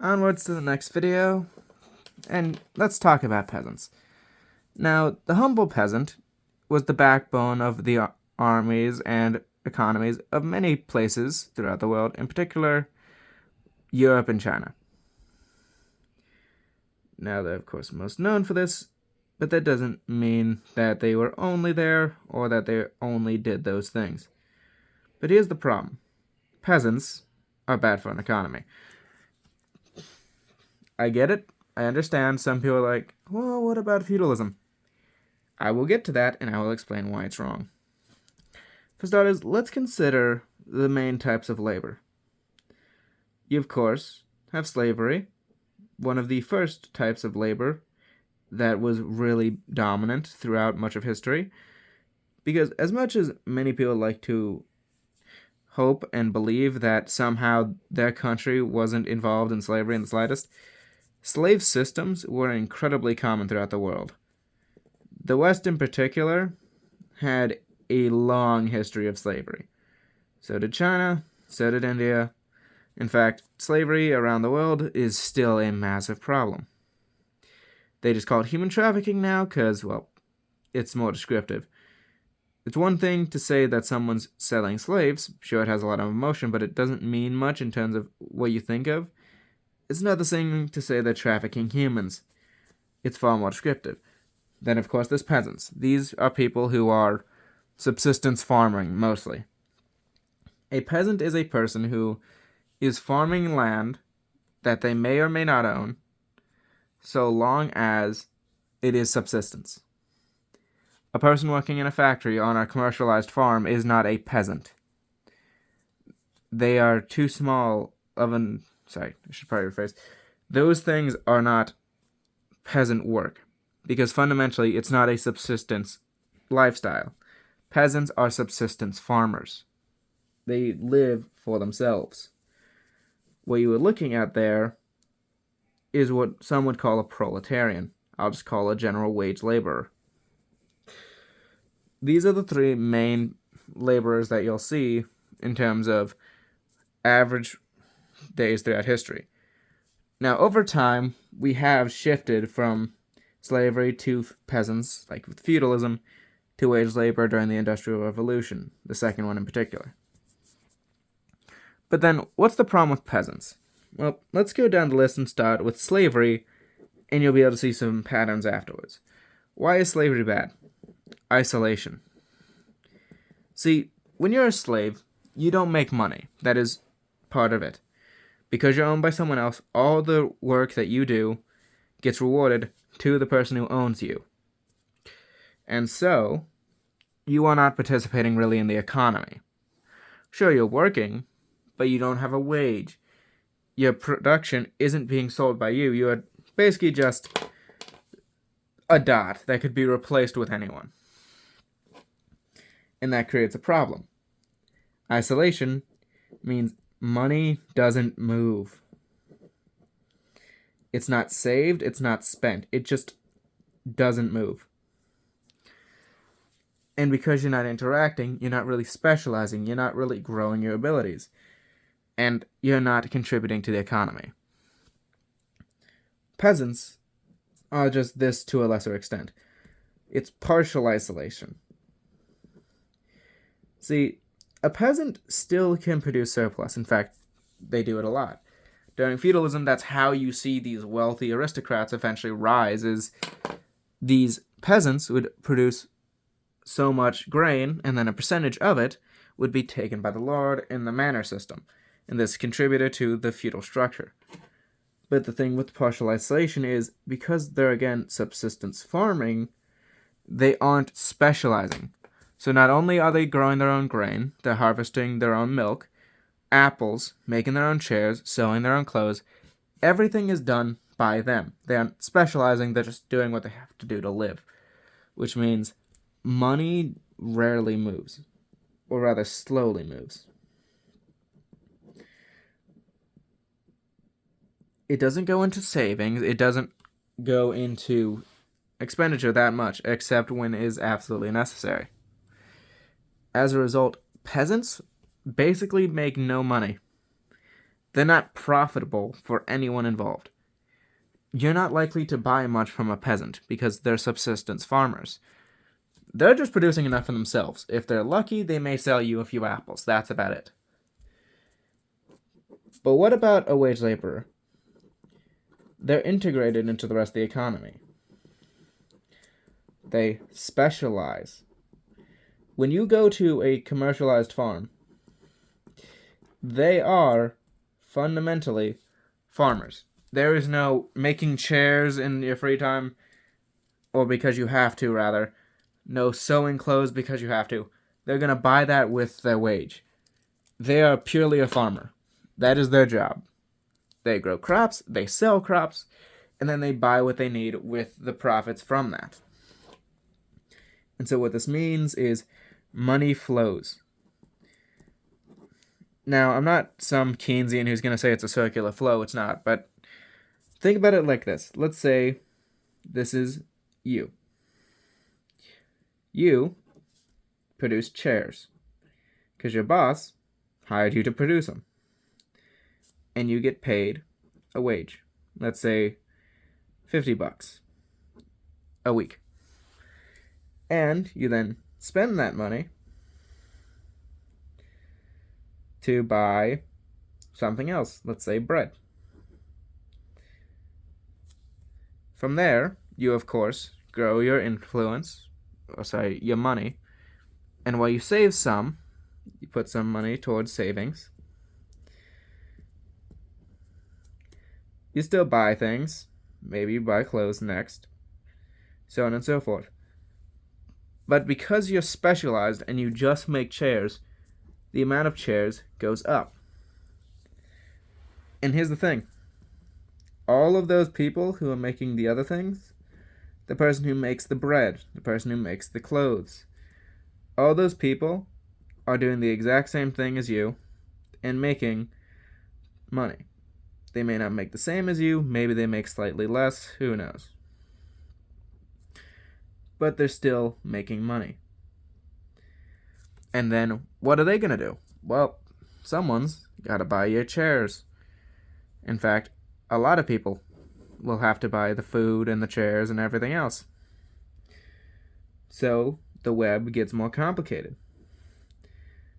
onwards to the next video, and let's talk about peasants. Now, the humble peasant was the backbone of the armies and economies of many places throughout the world, in particular Europe and China. Now, they're of course most known for this, but that doesn't mean that they were only there or that they only did those things. But here's the problem. Peasants are bad for an economy. I get it. I understand. Some people are like, well, what about feudalism? I will get to that, and I will explain why it's wrong. For starters, let's consider the main types of labor. You, of course, have slavery, one of the first types of labor that was really dominant throughout much of history, because as much as many people like to hope and believe that somehow their country wasn't involved in slavery in the slightest, slave systems were incredibly common throughout the world. The West in particular had a long history of slavery. So did China, so did India. In fact, slavery around the world is still a massive problem. They just call it human trafficking now because, well, it's more descriptive. It's one thing to say that someone's selling slaves. Sure, it has a lot of emotion, but it doesn't mean much in terms of what you think of. It's another thing to say they're trafficking humans. It's far more descriptive. Then, of course, there's peasants. These are people who are subsistence farming, mostly. A peasant is a person who is farming land that they may or may not own, so long as it is subsistence. A person working in a factory on a commercialized farm is not a peasant. They are too small of an... Sorry, I should probably rephrase. Those things are not peasant work, because fundamentally it's not a subsistence lifestyle. Peasants are subsistence farmers. They live for themselves. What you were looking at there is what some would call a proletarian. I'll just call a general wage laborer. These are the three main laborers that you'll see in terms of average days throughout history. Now, over time, we have shifted from slavery to peasants, like with feudalism, to wage labor during the Industrial Revolution, the second one in particular. But then, what's the problem with peasants? Well, let's go down the list and start with slavery, and you'll be able to see some patterns afterwards. Why is slavery bad? Isolation. See, when you're a slave, you don't make money. That is part of it. Because you're owned by someone else, all the work that you do gets rewarded to the person who owns you. And so, you are not participating really in the economy. Sure, you're working, but you don't have a wage. Your production isn't being sold by you. You are basically just a dot that could be replaced with anyone. And that creates a problem. Isolation means money doesn't move. It's not saved, it's not spent. It just doesn't move. And because you're not interacting, you're not really specializing, you're not really growing your abilities. And you're not contributing to the economy. Peasants are just this to a lesser extent. It's partial isolation. See, a peasant still can produce surplus. In fact, they do it a lot. During feudalism, that's how you see these wealthy aristocrats eventually rise, is these peasants would produce so much grain, and then a percentage of it would be taken by the lord in the manor system, and this contributed to the feudal structure. But the thing with partial isolation is, because they're, again, subsistence farming, they aren't specializing. So not only are they growing their own grain, they're harvesting their own milk, apples, making their own chairs, sewing their own clothes. Everything is done by them. They aren't specializing, they're just doing what they have to do to live. Which means money rarely moves, or rather slowly moves. It doesn't go into savings, it doesn't go into expenditure that much, except when it is absolutely necessary. As a result, peasants basically make no money. they're not profitable for anyone involved. You're not likely to buy much from a peasant because they're subsistence farmers. They're just producing enough for themselves. If they're lucky, they may sell you a few apples. That's about it. But what about a wage laborer? They're integrated into the rest of the economy. They specialize. When you go to a commercialized farm, they are fundamentally farmers. There is no making chairs in your free time, or because you have to, rather. No sewing clothes because you have to. They're going to buy that with their wage. They are purely a farmer. That is their job. They grow crops, they sell crops, and then they buy what they need with the profits from that. And so what this means is money flows. Now, I'm not some Keynesian who's going to say it's a circular flow. It's not. But think about it like this. Let's say this is you. You produce chairs because your boss hired you to produce them. And you get paid a wage. Let's say $50 a week. And you then spend that money to buy something else. Let's say bread. From there, you of course grow your influence, your money. And while you save some, you put some money towards savings. You still buy things. Maybe you buy clothes next. So on and so forth. But because you're specialized and you just make chairs, the amount of chairs goes up. And here's the thing. All of those people who are making the other things, the person who makes the bread, the person who makes the clothes, all those people are doing the exact same thing as you and making money. They may not make the same as you, maybe they make slightly less, who knows. But they're still making money. And then what are they going to do? Well, someone's got to buy your chairs. In fact, a lot of people will have to buy the food and the chairs and everything else. So the web gets more complicated.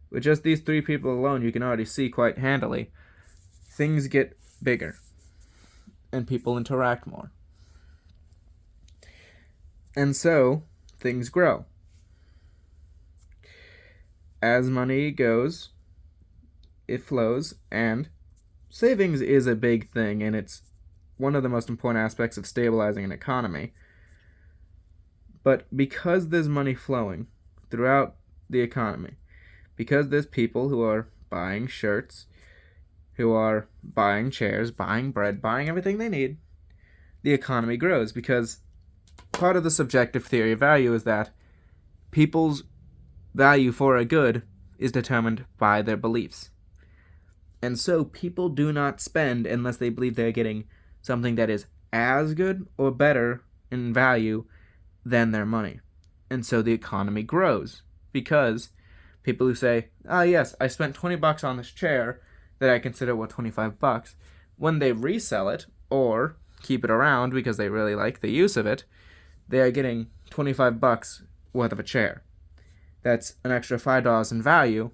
With just these three people alone, you can already see quite handily, things get bigger and people interact more. And so things grow. As money goes, it flows, and savings is a big thing, and it's one of the most important aspects of stabilizing an economy. But because there's money flowing throughout the economy, because there's people who are buying shirts, who are buying chairs, buying bread, buying everything they need, the economy grows, because part of the subjective theory of value is that people's value for a good is determined by their beliefs. And so people do not spend unless they believe they're getting something that is as good or better in value than their money. And so the economy grows because people who say, "Ah, yes, I spent $20 on this chair that I consider worth $25, when they resell it or keep it around because they really like the use of it, they are getting $25 worth of a chair. That's an extra $5 in value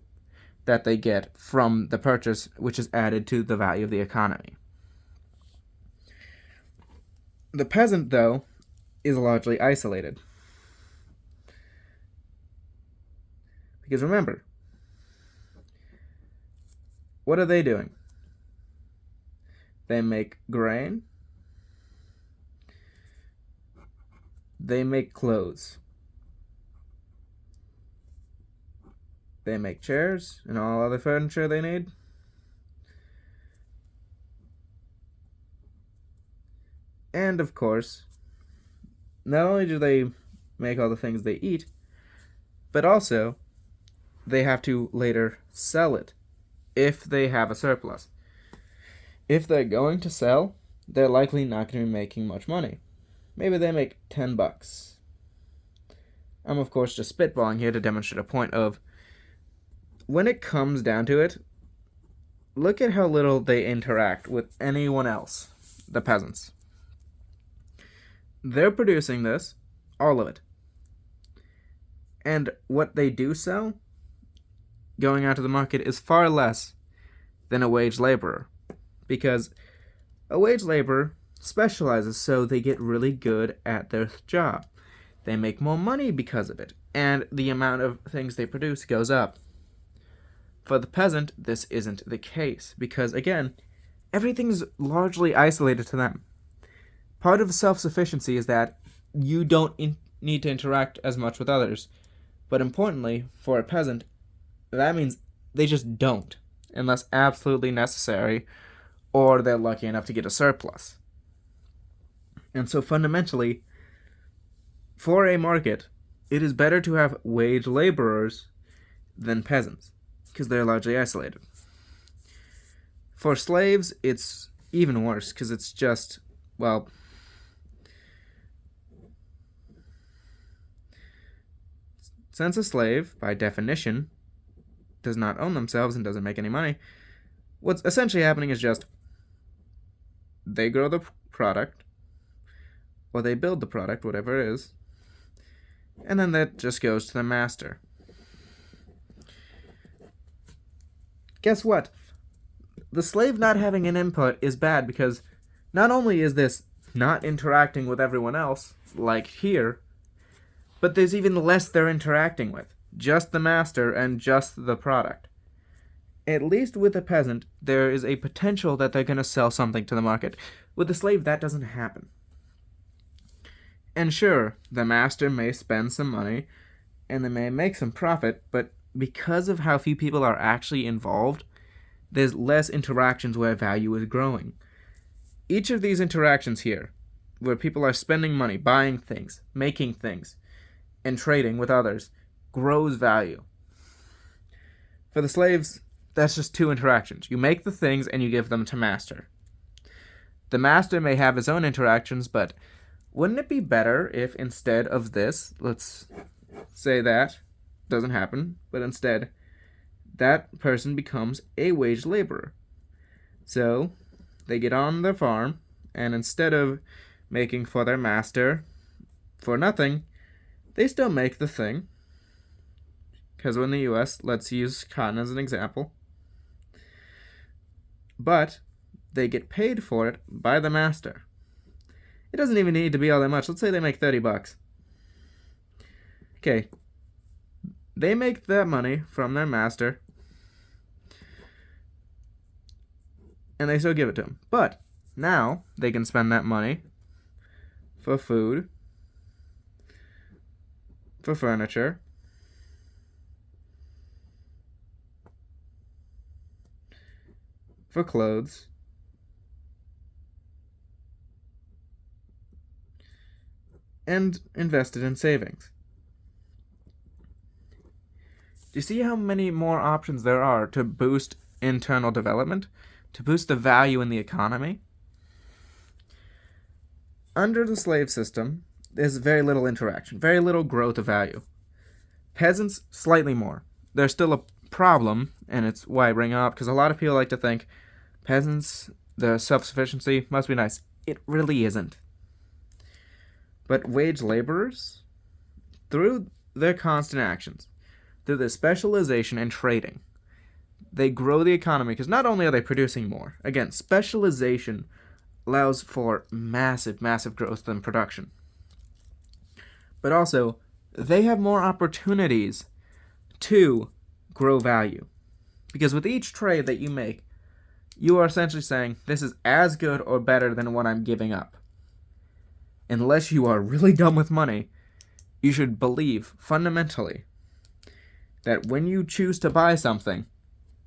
that they get from the purchase, which is added to the value of the economy. The peasant, though, is largely isolated. Because remember, what are they doing? They make grain. They make clothes. They make chairs and all other furniture they need. And of course, not only do they make all the things they eat, but also they have to later sell it if they have a surplus. If they're going to sell, they're likely not going to be making much money. Maybe they make $10. I'm of course just spitballing here to demonstrate a point of, when it comes down to it, look at how little they interact with anyone else, the peasants. They're producing this, all of it. And what they do sell, going out to the market, is far less than a wage laborer. Because a wage laborer specializes so they get really good at their job. They make more money because of it, and the amount of things they produce goes up. For the peasant, this isn't the case, because again, everything's largely isolated to them. Part of self-sufficiency is that you don't need to interact as much with others. But importantly, for a peasant, that means they just don't, unless absolutely necessary, or they're lucky enough to get a surplus. And so fundamentally, for a market, it is better to have wage laborers than peasants, because they're largely isolated. For slaves, it's even worse, because it's just, well, since a slave, by definition, does not own themselves and doesn't make any money, what's essentially happening is just they grow the product, or they build the product, whatever it is, and then that just goes to the master. Guess what? The slave not having an input is bad, because not only is this not interacting with everyone else, like here, but there's even less they're interacting with. Just the master and just the product. At least with a peasant, there is a potential that they're going to sell something to the market. With the slave, that doesn't happen. And sure, the master may spend some money, and they may make some profit, but because of how few people are actually involved, there's less interactions where value is growing. Each of these interactions here, where people are spending money, buying things, making things, and trading with others, grows value. For the slaves, that's just two interactions. You make the things and you give them to master. The master may have his own interactions, but wouldn't it be better if instead of this, let's say that doesn't happen, but instead that person becomes a wage laborer. So they get on their farm, and instead of making for their master for nothing, they still make the thing, because we're in the US, let's use cotton as an example. But they get paid for it by the master. It doesn't even need to be all that much. Let's say they make $30. Okay, they make that money from their master, and they still give it to him. But now they can spend that money for food, for furniture, for clothes, and invested in savings. Do you see how many more options there are to boost internal development, to boost the value in the economy? Under the slave system, there's very little interaction, very little growth of value. Peasants, slightly more. There's still a problem, and it's why I bring it up, because a lot of people like to think peasants, their self-sufficiency must be nice. It really isn't. But wage laborers, through their constant actions, through their specialization and trading, they grow the economy, because not only are they producing more, again, specialization allows for massive, massive growth in production. But also, they have more opportunities to grow value. Because with each trade that you make, you are essentially saying, this is as good or better than what I'm giving up. Unless you are really dumb with money, you should believe, fundamentally, that when you choose to buy something,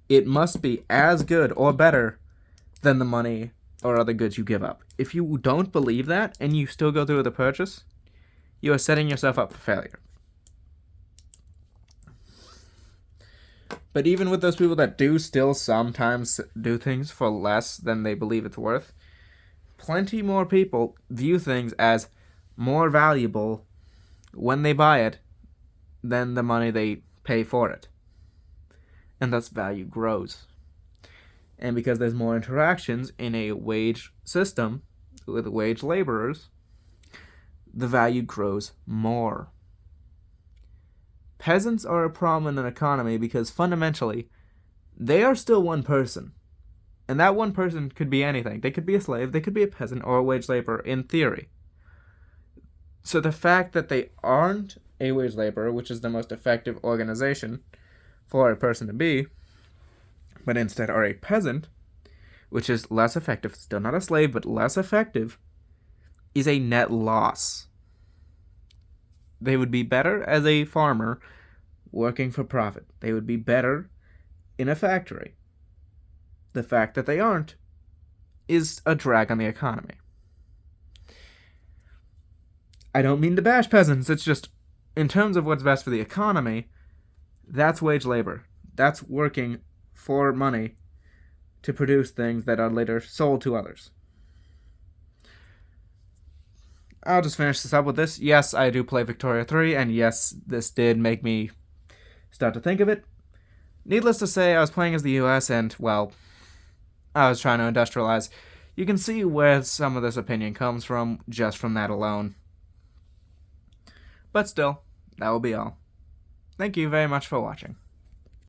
it must be as good or better than the money or other goods you give up. If you don't believe that, and you still go through with the purchase, you are setting yourself up for failure. But even with those people that do still sometimes do things for less than they believe it's worth, plenty more people view things as more valuable when they buy it than the money they pay for it. And thus value grows. And because there's more interactions in a wage system with wage laborers, the value grows more. Peasants are a problem in an economy because fundamentally, they are still one person. And that one person could be anything. They could be a slave, they could be a peasant, or a wage laborer in theory. So the fact that they aren't a wage laborer, which is the most effective organization for a person to be, but instead are a peasant, which is less effective, still not a slave, but less effective, is a net loss. They would be better as a farmer working for profit. They would be better in a factory. The fact that they aren't is a drag on the economy. I don't mean to bash peasants, it's just, in terms of what's best for the economy, that's wage labor. That's working for money to produce things that are later sold to others. I'll just finish this up with this. Yes, I do play Victoria 3, and yes, this did make me start to think of it. Needless to say, I was playing as the US, and, well, I was trying to industrialize. You can see where some of this opinion comes from, just from that alone. But still, that will be all. Thank you very much for watching.